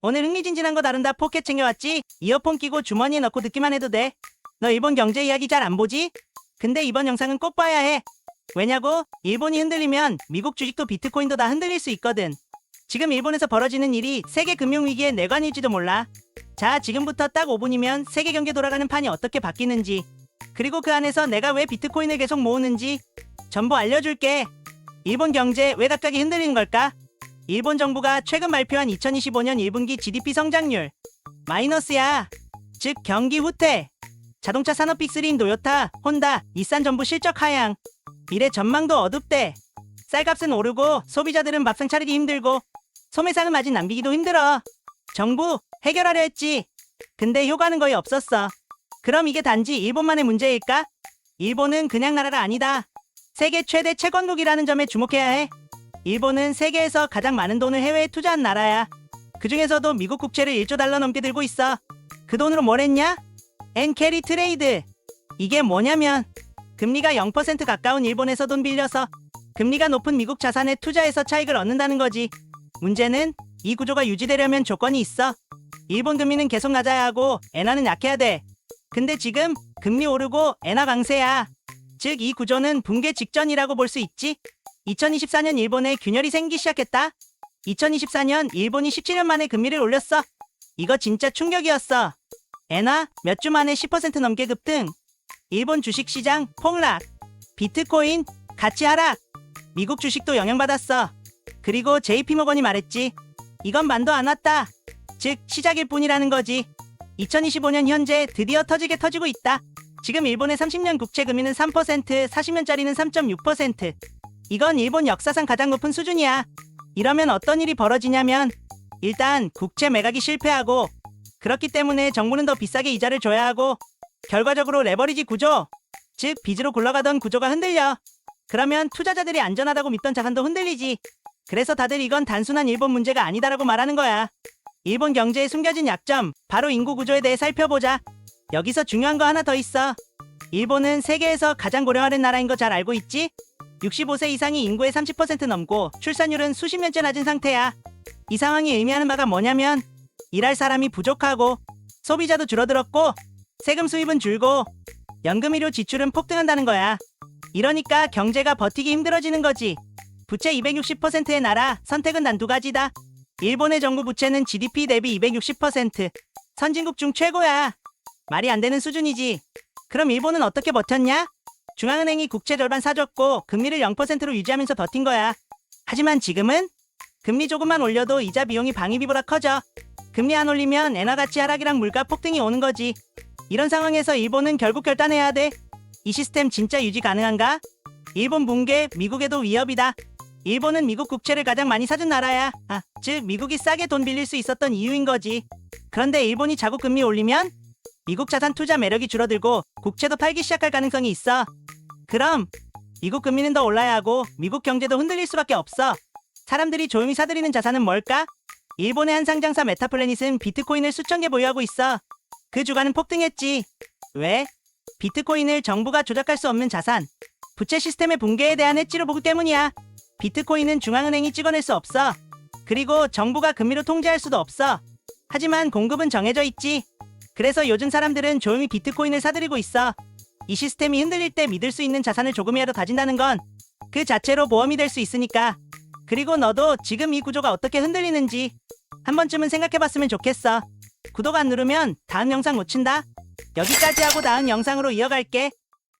오늘 흥미진진한 거 다룬다. 포켓 챙겨왔지? 이어폰 끼고 주머니에 넣고 듣기만 해도 돼. 너 일본 경제 이야기 잘 안 보지? 근데 이번 영상은 꼭 봐야 해. 왜냐고? 일본이 흔들리면 미국 주식도 비트코인도 다 흔들릴 수 있거든. 지금 일본에서 벌어지는 일이 세계 금융위기의 뇌관일지도 몰라. 자, 지금부터 딱 5분이면 세계 경제 돌아가는 판이 어떻게 바뀌는지, 그리고 그 안에서 내가 왜 비트코인을 계속 모으는지 전부 알려줄게. 일본 경제 왜 갑자기 흔들리는 걸까? 일본 정부가 최근 발표한 2025년 1분기 GDP 성장률 마이너스야. 즉 경기 후퇴. 자동차 산업 빅3인 도요타, 혼다, 닛산 전부 실적 하향. 미래 전망도 어둡대. 쌀값은 오르고 소비자들은 밥상 차리기 힘들고 소매상은 아직 남기기도 힘들어. 정부 해결하려 했지. 근데 효과는 거의 없었어. 그럼 이게 단지 일본만의 문제일까? 일본은 그냥 나라가 아니다. 세계 최대 채권국이라는 점에 주목해야 해. 일본은 세계에서 가장 많은 돈을 해외에 투자한 나라야. 그 중에서도 미국 국채를 1조 달러 넘게 들고 있어. 그 돈으로 뭘 했냐? 엔캐리 트레이드. 이게 뭐냐면 금리가 0% 가까운 일본에서 돈 빌려서 금리가 높은 미국 자산에 투자해서 차익을 얻는다는 거지. 문제는 이 구조가 유지되려면 조건이 있어. 일본 금리는 계속 낮아야 하고 엔화는 약해야 돼. 근데 지금 금리 오르고 엔화 강세야. 즉 이 구조는 붕괴 직전이라고 볼 수 있지. 2024년 일본에 균열이 생기기 시작했다. 2024년 일본이 17년 만에 금리를 올렸어. 이거 진짜 충격이었어. 엔화 몇 주 만에 10% 넘게 급등. 일본 주식시장 폭락. 비트코인 가치 하락. 미국 주식도 영향받았어. 그리고 JP모건이 말했지. 이건 만도 안 왔다. 즉 시작일 뿐이라는 거지. 2025년 현재 드디어 터지게 터지고 있다. 지금 일본의 30년 국채 금리는 3%, 40년짜리는 3.6%. 이건 일본 역사상 가장 높은 수준이야. 이러면 어떤 일이 벌어지냐면 일단 국채 매각이 실패하고, 그렇기 때문에 정부는 더 비싸게 이자를 줘야 하고, 결과적으로 레버리지 구조, 즉 빚으로 굴러가던 구조가 흔들려. 그러면 투자자들이 안전하다고 믿던 자산도 흔들리지. 그래서 다들 이건 단순한 일본 문제가 아니다라고 말하는 거야. 일본 경제에 숨겨진 약점, 바로 인구 구조에 대해 살펴보자. 여기서 중요한 거 하나 더 있어. 일본은 세계에서 가장 고령화된 나라인 거 잘 알고 있지? 65세 이상이 인구의 30% 넘고 출산율은 수십 년째 낮은 상태야. 이 상황이 의미하는 바가 뭐냐면 일할 사람이 부족하고 소비자도 줄어들었고 세금 수입은 줄고 연금의료 지출은 폭등한다는 거야. 이러니까 경제가 버티기 힘들어지는 거지. 부채 260%의 나라, 선택은 단 두 가지다. 일본의 정부 부채는 GDP 대비 260%. 선진국 중 최고야. 말이 안 되는 수준이지. 그럼 일본은 어떻게 버텼냐? 중앙은행이 국채 절반 사줬고 금리를 0%로 유지하면서 버틴 거야. 하지만 지금은 금리 조금만 올려도 이자 비용이 방위비보다 커져. 금리 안 올리면 엔화 가치 하락이랑 물가 폭등이 오는 거지. 이런 상황에서 일본은 결국 결단해야 돼. 이 시스템 진짜 유지 가능한가? 일본 붕괴, 미국에도 위협이다. 일본은 미국 국채를 가장 많이 사준 나라야. 즉 미국이 싸게 돈 빌릴 수 있었던 이유인 거지. 그런데 일본이 자국 금리 올리면 미국 자산 투자 매력이 줄어들고 국채도 팔기 시작할 가능성이 있어. 그럼 미국 금리는 더 올라야 하고 미국 경제도 흔들릴 수밖에 없어. 사람들이 조용히 사들이는 자산은 뭘까? 일본의 한 상장사 메타플래닛은 비트코인을 수천 개 보유하고 있어. 그 주가는 폭등했지. 왜? 비트코인을 정부가 조작할 수 없는 자산, 부채 시스템의 붕괴에 대한 해지로 보기 때문이야. 비트코인은 중앙은행이 찍어낼 수 없어. 그리고 정부가 금리로 통제할 수도 없어. 하지만 공급은 정해져 있지. 그래서 요즘 사람들은 조용히 비트코인을 사들이고 있어. 이 시스템이 흔들릴 때 믿을 수 있는 자산을 조금이라도 가진다는 건 그 자체로 보험이 될 수 있으니까. 그리고 너도 지금 이 구조가 어떻게 흔들리는지 한 번쯤은 생각해봤으면 좋겠어. 구독 안 누르면 다음 영상 놓친다. 여기까지 하고 다음 영상으로 이어갈게.